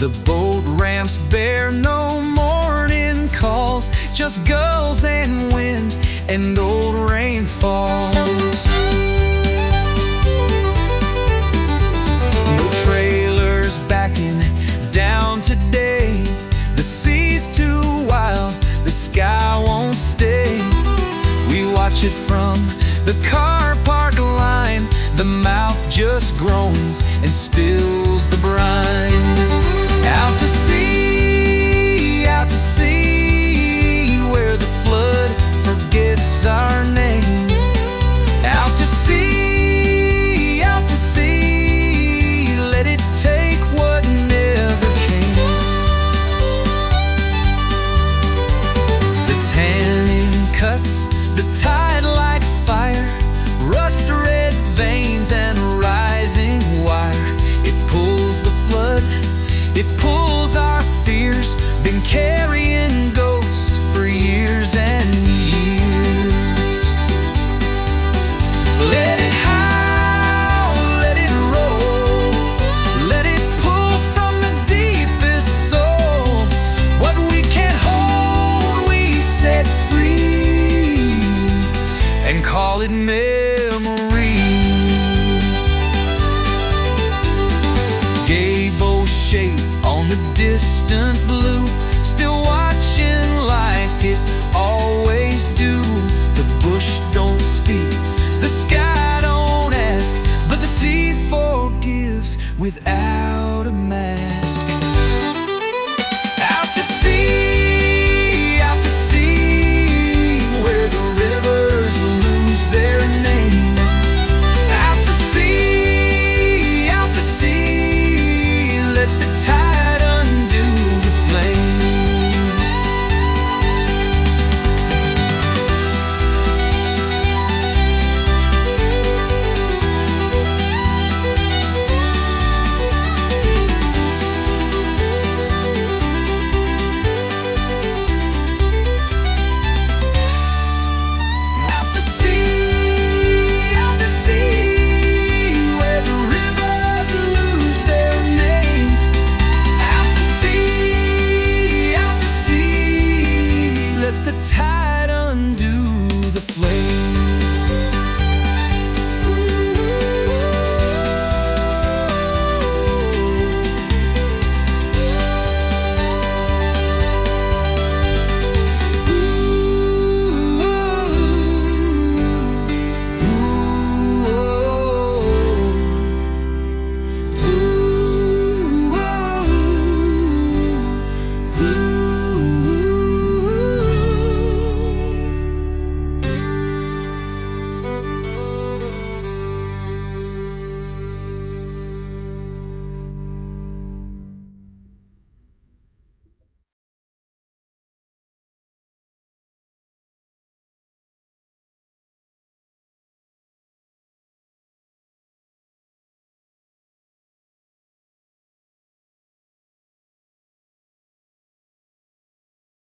The boat ramps bear no morning calls, just gulls and wind and old rainfalls. No trailers backing down today. The sea's too wild, the sky won't stay. We watch it from the car park line. The mouth just groans and spills the brine. Out to sea, where the flood forgets our name. Out to sea, let it take what never came. The tannin cuts the tide like fire, rust-red veins and rising wire. It pulls the flood, it pulls our fears, been carrying ghosts for years and years. Let it howl, let it roll, let it pull from the deepest soul. What we can't hold, we set free and call it memory. Gaybo shape on the distant blue, still watching like it always do. The bush don't speak, the sky don't ask, but the sea forgives without a mask. Out to sea, where the rivers lose their name. Out to sea, let the tide undo the flame. Out to sea, where the rivers lose their name. Out to sea, let the tide